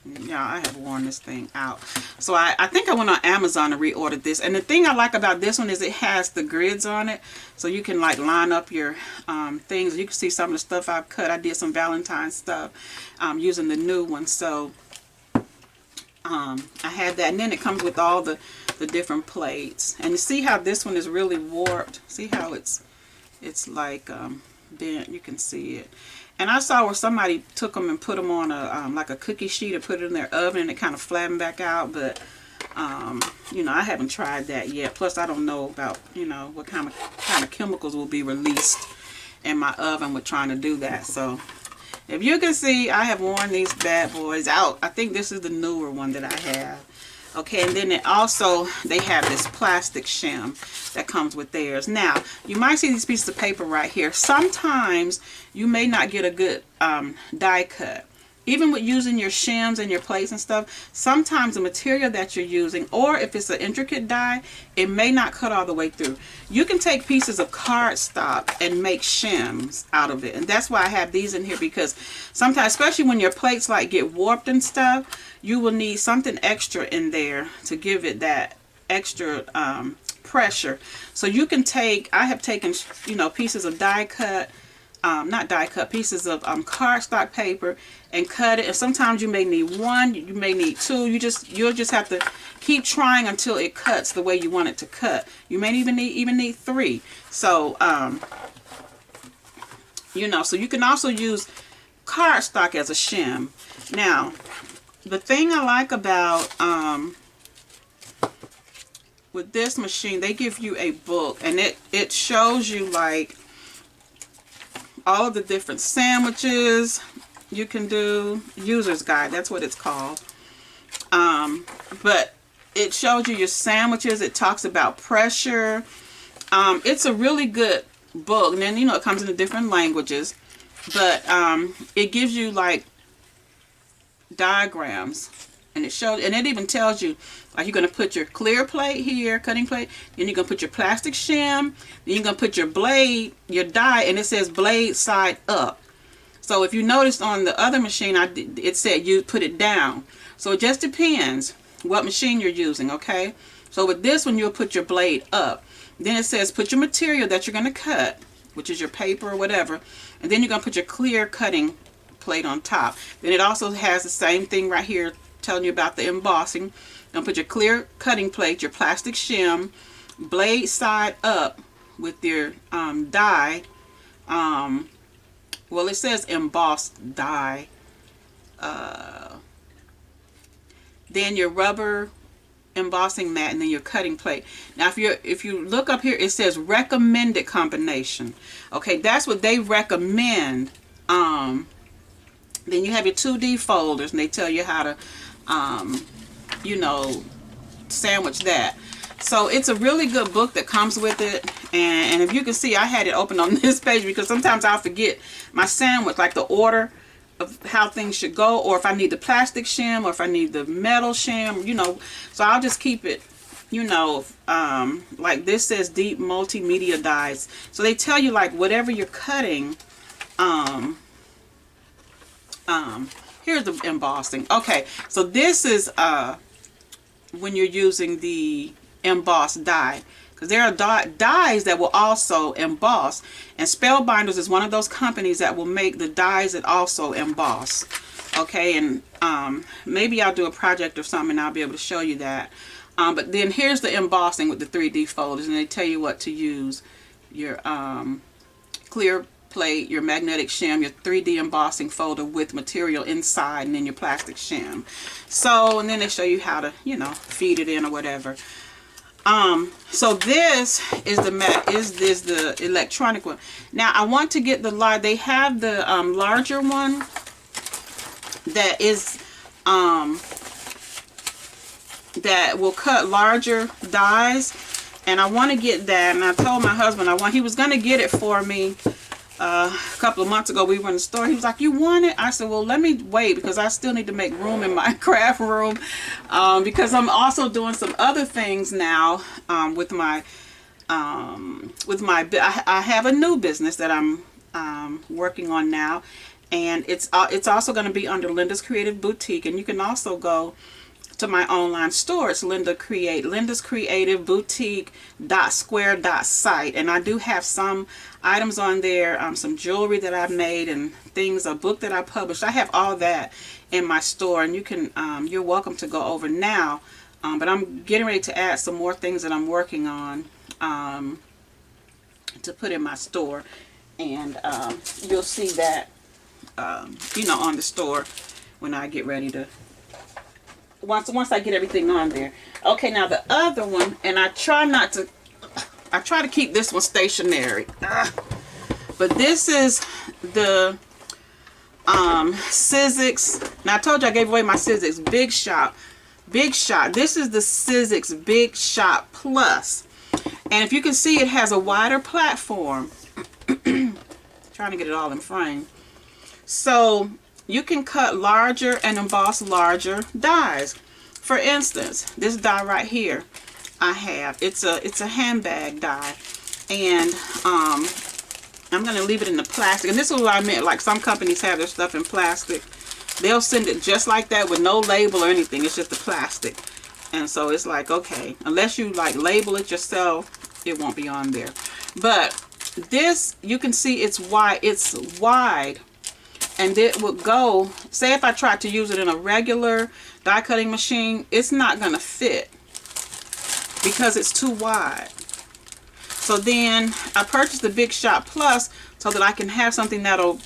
Speaker 1: Yeah, I have worn this thing out. So I think I went on Amazon and reordered this. And the thing I like about this one is it has the grids on it. So you can like line up your things. You can see some of the stuff I've cut. I did some Valentine's stuff using the new one. So I had that. And then it comes with all the different plates. And you see how this one is really warped. See how it's like bent. You can see it. And I saw where somebody took them and put them on a like a cookie sheet and put it in their oven and it kind of flattened back out. But you know, I haven't tried that yet. Plus, I don't know about, you know, what kind of chemicals will be released in my oven with trying to do that. So if you can see, I have worn these bad boys out. I think this is the newer one that I have. Okay, and then they have this plastic shim that comes with theirs. Now, you might see these pieces of paper right here. Sometimes you may not get a good die cut. Even with using your shims and your plates and stuff, sometimes the material that you're using, or if it's an intricate die, it may not cut all the way through. You can take pieces of cardstock and make shims out of it. And that's why I have these in here, because sometimes, especially when your plates like get warped and stuff, you will need something extra in there to give it that extra pressure. So you can take, I have taken, you know, pieces of die cut, not die cut, pieces of cardstock paper and cut it. And sometimes you may need one, you may need two. You'll just have to keep trying until it cuts the way you want it to cut. You may even need three. So you know, so you can also use cardstock as a shim. Now, the thing I like about with this machine, they give you a book, and it shows you like all of the different sandwiches you can do. User's guide, that's what it's called. But it shows you your sandwiches. It talks about pressure. It's a really good book. And then, you know, it comes in different languages, but it gives you like diagrams, and it shows, and it even tells you like you're going to put your clear plate here, cutting plate, then you're going to put your plastic shim, then you're going to put your blade, your die, and it says blade side up. So if you noticed on the other machine, it said you put it down. So it just depends what machine you're using, okay? So with this one, you'll put your blade up. Then it says put your material that you're going to cut, which is your paper or whatever, and then you're going to put your clear cutting plate on top. Then it also has the same thing right here telling you about the embossing. You're going to put your clear cutting plate, your plastic shim, blade side up with your die. Well, it says embossed die. Then your rubber embossing mat, and then your cutting plate. Now if you look up here, it says recommended combination. Okay, that's what they recommend. Then you have your 2D folders, and they tell you how to you know, sandwich that. So it's a really good book that comes with it. And if you can see, I had it open on this page because sometimes I'll forget my sandwich, like the order of how things should go, or if I need the plastic shim, or if I need the metal shim, you know. So I'll just keep it, you know, like this says deep multimedia dies. So they tell you like whatever you're cutting, here's the embossing. Okay, so this is when you're using the embossed die, because there are dies that will also emboss, and Spellbinders is one of those companies that will make the dies that also emboss. Okay, and maybe I'll do a project or something and I'll be able to show you that. But then here's the embossing with the 3D folders, and they tell you what to use. Your clear plate, your magnetic shim, your 3D embossing folder with material inside, and then your plastic shim. So, and then they show you how to, you know, feed it in or whatever. So this is the electronic one. Now I want to get the large. They have the larger one that is that will cut larger dies, and I want to get that. And I told my husband he was going to get it for me. A couple of months ago, we were in the store. He was like, "You want it?" I said, "Well, let me wait because I still need to make room in my craft room because I'm also doing some other things now with my I have a new business that I'm working on now, And it's also going to be under Linda's Creative Boutique, and you can also go to my online store. It's Linda's Creative Boutique .square.site, and I do have some items on there, some jewelry that I've made and things, a book that I published. I have all that in my store, and you can you're welcome to go over now. But I'm getting ready to add some more things that I'm working on to put in my store, and you'll see that you know, on the store when I get ready to, once I get everything on there. Okay, now the other one, and I try to keep this one stationary, but this is the Sizzix. Now I told you I gave away my Sizzix Big Shot. This is the Sizzix Big Shot Plus, and if you can see, it has a wider platform. Trying to get it all in frame, so you can cut larger and emboss larger dies. For instance, this die right here I have, it's a handbag die, and I'm gonna leave it in the plastic. And this is what I meant, like some companies have their stuff in plastic. They'll send it just like that with no label or anything. It's just the plastic. And so it's like, okay, unless you like label it yourself, it won't be on there. But this, you can see it's wide, and it would go, say if I tried to use it in a regular die cutting machine, it's not gonna fit because it's too wide. So then I purchased the Big Shot Plus so that I can have something that'll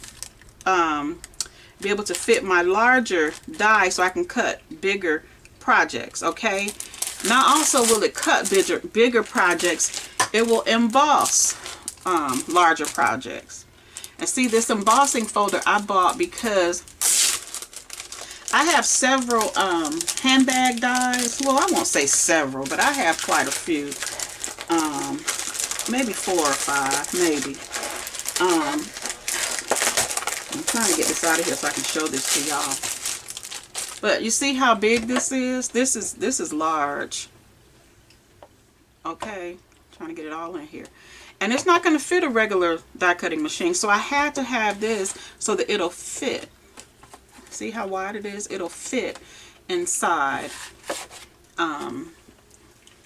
Speaker 1: be able to fit my larger die, so I can cut bigger projects. Okay, not also will it cut bigger projects, it will emboss larger projects. And see, this embossing folder I bought because I have several handbag dies. Well, I won't say several, but I have quite a few, maybe 4 or 5, maybe. I'm trying to get this out of here so I can show this to y'all. But you see how big this is? This is large. Okay, trying to get it all in here. And it's not going to fit a regular die cutting machine, so I had to have this so that it'll fit. See how wide it is? It'll fit inside. And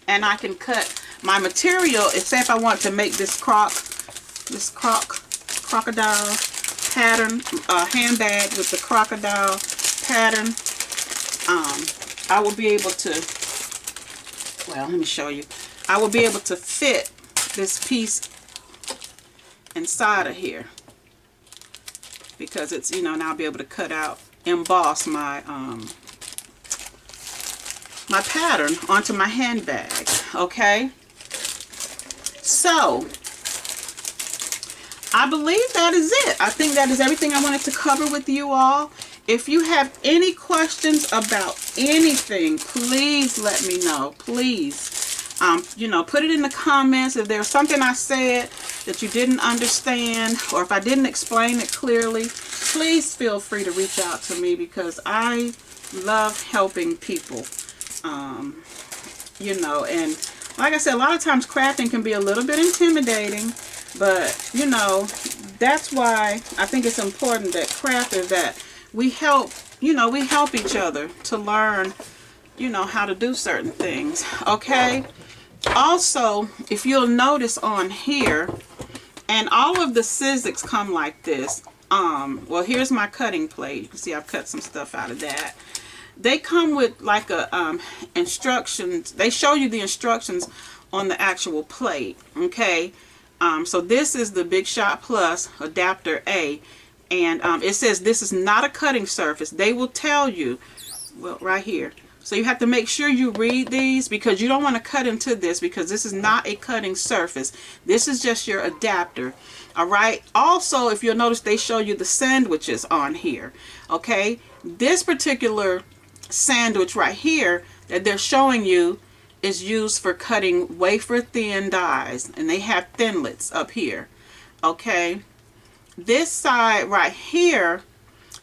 Speaker 1: I can cut my material. Say if I want to make this crocodile pattern, handbag with the crocodile pattern, I will be able to, well, let me show you. I will be able to fit this piece inside of here because it's, you know, now I'll be able to cut out, emboss my my pattern onto my handbag. Okay, so I believe that is it. I think that is everything I wanted to cover with you all. If you have any questions about anything, please let me know. Please, you know, put it in the comments. If there's something I said that you didn't understand, or if I didn't explain it clearly, please feel free to reach out to me because I love helping people. You know, and like I said, a lot of times crafting can be a little bit intimidating, but you know, that's why I think it's important that crafters, that we help, you know, we help each other to learn, you know, how to do certain things. Okay, also, if you'll notice on here, and all of the Sizzix come like this. Well, here's my cutting plate. You can see I've cut some stuff out of that. They come with like a instructions. They show you the instructions on the actual plate. Okay, so this is the Big Shot Plus Adapter A, and it says this is not a cutting surface. They will tell you, well, right here. So you have to make sure you read these because you don't want to cut into this because this is not a cutting surface. This is just your adapter. All right. Also, if you'll notice, they show you the sandwiches on here. Okay. This particular sandwich right here that they're showing you is used for cutting wafer thin dies, and they have thinlets up here. Okay. This side right here,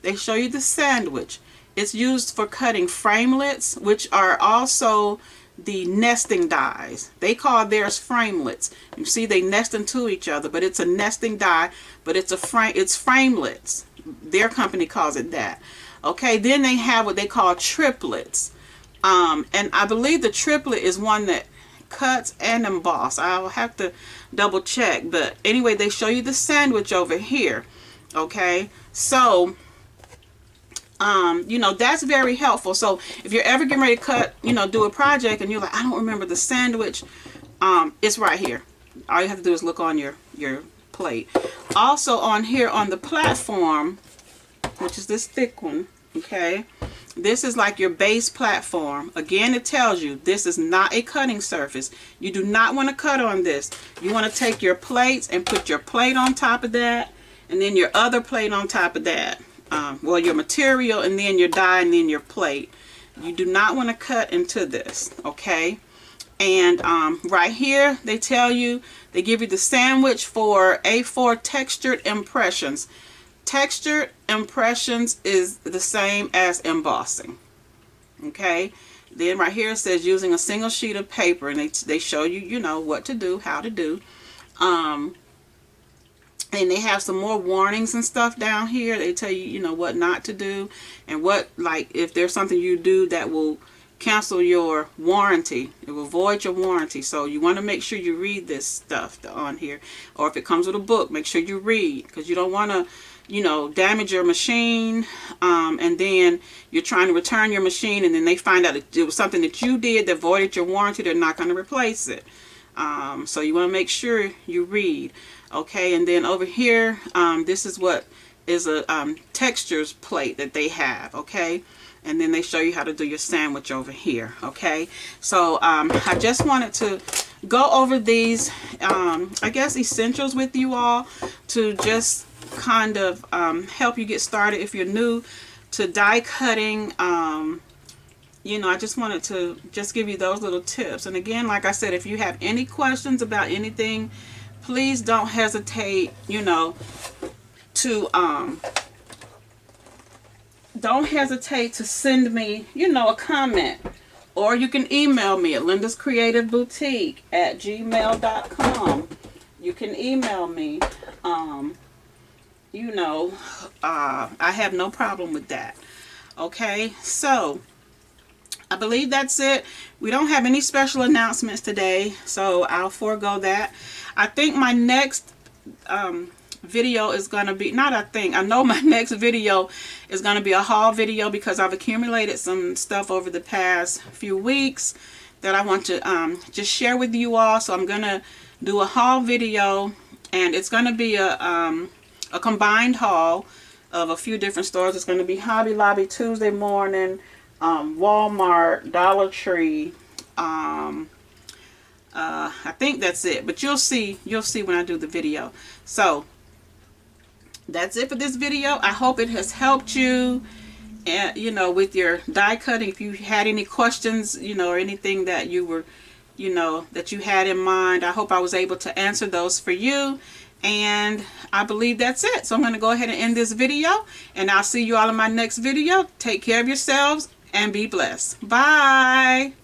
Speaker 1: they show you the sandwich. It's used for cutting framelits, which are also the nesting dies. They call theirs framelits. You see, they nest into each other, but it's a nesting die, but it's framelits. their company calls it that. Okay, then they have what they call triplets. And I believe the triplet is one that cuts and emboss. I'll have to double check, but anyway, they show you the sandwich over here. Okay, so you know, that's very helpful. So if you're ever getting ready to cut, you know, do a project and you're like, I don't remember the sandwich, it's right here. All you have to do is look on your plate. Also on here on the platform, which is this thick one, okay, this is like your base platform. Again, it tells you this is not a cutting surface. You do not want to cut on this. You want to take your plates and put your plate on top of that, and then your other plate on top of that. Well, your material, and then your die, and then your plate. You do not want to cut into this, okay? And right here, they tell you, they give you the sandwich for A4 textured impressions. Textured impressions is the same as embossing, okay? Then right here it says using a single sheet of paper, and they show you, you know, what to do, how to do. And they have some more warnings and stuff down here. They tell you, you know, what not to do, and what, like, if there's something you do that will cancel your warranty. It will void your warranty. So you want to make sure you read this stuff on here. Or if it comes with a book, make sure you read, because you don't want to, you know, damage your machine, and then you're trying to return your machine, and then they find out it was something that you did that voided your warranty. They're not going to replace it. So you want to make sure you read. Okay, and then over here, this is what is a textures plate that they have. Okay, and then they show you how to do your sandwich over here. Okay, so I just wanted to go over these, I guess, essentials with you all to just kind of help you get started if you're new to die cutting. You know, I just wanted to just give you those little tips. And again, like I said, if you have any questions about anything, please don't hesitate, you know, to don't hesitate to send me, you know, a comment. Or you can email me at lindascreativeboutique@gmail.com. You can email me. You know, I have no problem with that. Okay, so I believe that's it. We don't have any special announcements today, so I'll forego that. I think my next video is going to be, I know my next video is going to be a haul video, because I've accumulated some stuff over the past few weeks that I want to just share with you all. So I'm going to do a haul video, and it's going to be a combined haul of a few different stores. It's going to be Hobby Lobby Tuesday morning, Walmart, Dollar Tree, I think that's it, but you'll see when I do the video. So that's it for this video. I hope it has helped you, you know, with your die cutting. If you had any questions, you know, or anything that you were, you know, that you had in mind, I hope I was able to answer those for you. And I believe that's it. So I'm going to go ahead and end this video, and I'll see you all in my next video. Take care of yourselves and be blessed. Bye.